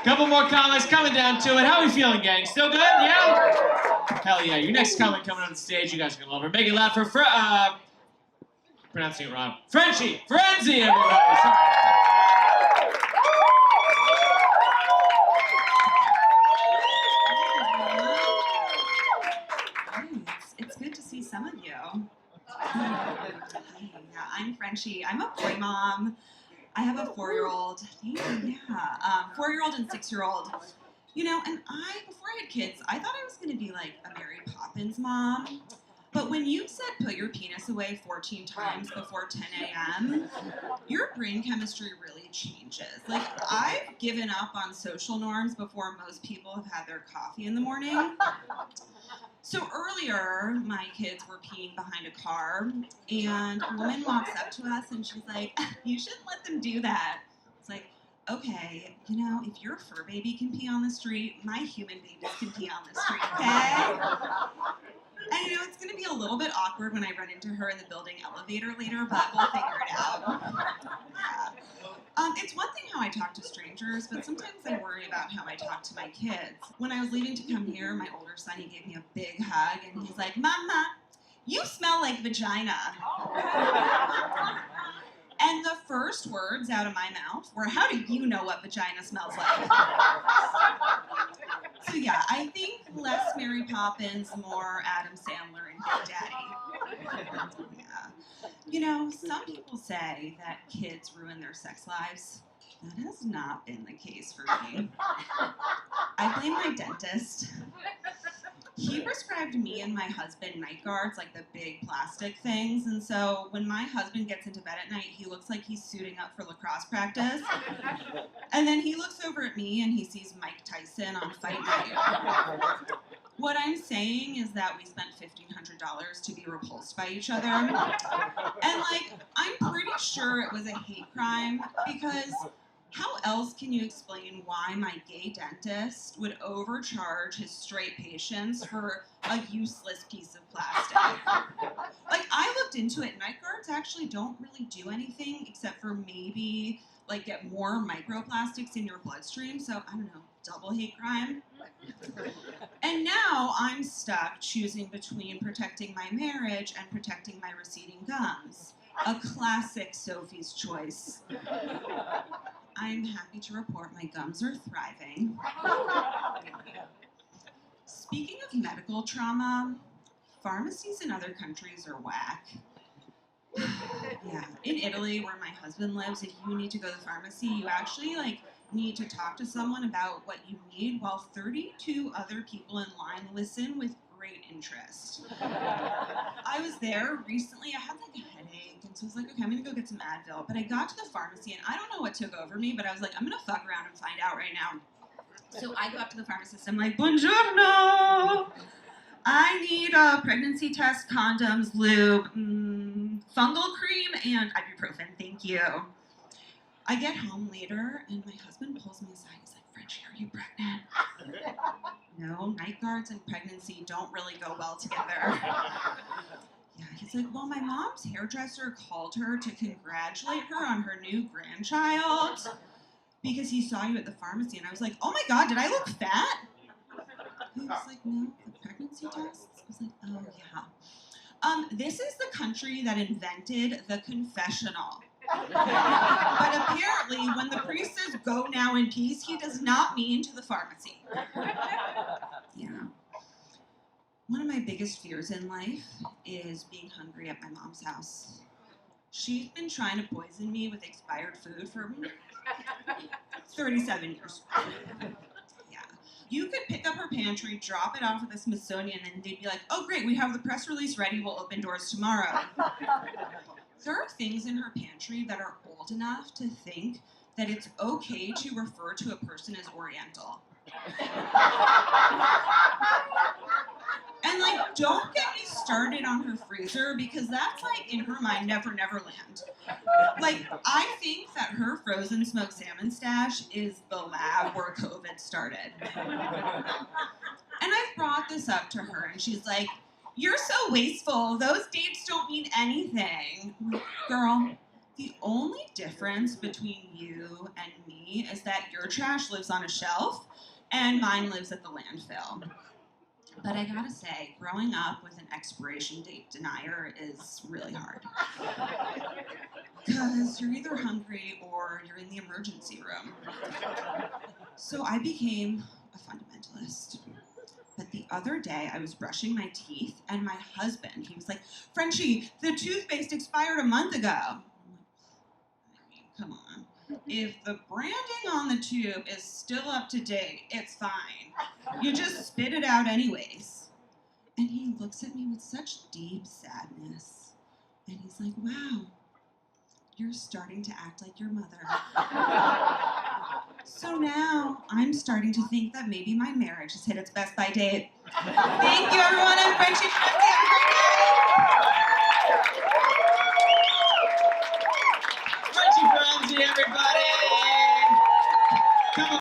Couple more comments coming down to it. How are we feeling, gang? Still good? Yeah? Hell yeah. Your next comment coming on the stage. You guys are going to love her. Make it loud for pronouncing it wrong. Frenchie Ferenczi, everybody. Sorry. It's good to see some of you. Hi, yeah, I'm Frenchie. I'm a boy mom. I have a 4-year-old. Yeah, 4-year-old and 6-year-old. You know, and before I had kids, I thought I was going to be like a Mary Poppins mom. But when you said put your penis away 14 times before 10 a.m., your brain chemistry really changes. Like, I've given up on social norms before most people have had their coffee in the morning. So earlier, my kids were peeing behind a car, and a woman walks up to us and she's like, you shouldn't let them do that. It's like, okay, you know, if your fur baby can pee on the street, my human babies can pee on the street, okay? And you know, it's gonna be a little bit awkward when I run into her in the building elevator later, but we'll figure it out. Yeah. It's one thing how I talk to strangers, but sometimes I worry about how I talk to my kids. When I was leaving to come here, my older son, he gave me a big hug, and he's like, Mama, you smell like vagina. And the first words out of my mouth were, how do you know what vagina smells like? So yeah, I think less Mary Poppins, more Adam Sandler and Big Daddy. Yeah. You know, some people say that kids ruin their sex lives. That has not been the case for me. I blame my dentist. He prescribed me and my husband night guards, like the big plastic things, and so when my husband gets into bed at night, he looks like he's suiting up for lacrosse practice. And then he looks over at me and he sees Mike Tyson on Fight Night. What I'm saying is that we spent $1,500 to be repulsed by each other. And like, I'm pretty sure it was a hate crime, because how else can you explain why my gay dentist would overcharge his straight patients for a useless piece of plastic? Like, I looked into it. Night guards actually don't really do anything except for maybe like get more microplastics in your bloodstream. So I don't know, double hate crime. And now I'm stuck choosing between protecting my marriage and protecting my receding gums. A classic Sophie's choice. I'm happy to report my gums are thriving. Speaking of medical trauma, pharmacies in other countries are whack. Yeah, in Italy, where my husband lives, if you need to go to the pharmacy, you actually need to talk to someone about what you need, while 32 other people in line listen with great interest. I was there recently. I had like a headache, and so I was like, okay, I'm gonna go get some Advil. But I got to the pharmacy, and I don't know what took over me, but I was like, I'm gonna fuck around and find out right now. So I go up to the pharmacist. I'm like, buongiorno. I need a pregnancy test, condoms, lube, fungal cream, and ibuprofen. Thank you. I get home later, and my husband pulls me aside. He's like, Frenchie, are you pregnant? No, night guards and pregnancy don't really go well together. Yeah, he's like, well, my mom's hairdresser called her to congratulate her on her new grandchild because he saw you at the pharmacy. And I was like, oh my God, did I look fat? He was like, no, the pregnancy tests? I was like, oh yeah. This is the country that invented the confessional. But apparently, when the priest says, go now in peace, he does not mean to the pharmacy. Yeah. One of my biggest fears in life is being hungry at my mom's house. She's been trying to poison me with expired food for 37 years. Yeah. You could pick up her pantry, drop it off at the Smithsonian, and they'd be like, oh great, we have the press release ready, we'll open doors tomorrow. There are things in her pantry that are old enough to think that it's okay to refer to a person as Oriental. And don't get me started on her freezer, because that's in her mind, Never Never Land. I think that her frozen smoked salmon stash is the lab where COVID started. And I've brought this up to her, and she's like, you're so wasteful. Those dates don't mean anything. I'm like, girl, The only difference between you and me is that your trash lives on a shelf and mine lives at the landfill. But I gotta say, growing up with an expiration date denier is really hard. Because you're either hungry or you're in the emergency room. So I became a fundamentalist. But the other day, I was brushing my teeth, and my husband, he was like, "Frenchie, the toothpaste expired a month ago." I'm like, I mean, come on. If the branding on the tube is still up to date, it's fine. You just spit it out anyways. And he looks at me with such deep sadness. And he's like, "Wow, you're starting to act like your mother." So now I'm starting to think that maybe my marriage has hit its best by date. Thank you, everyone. I'm Frenchie Ferenczi. Have a great night.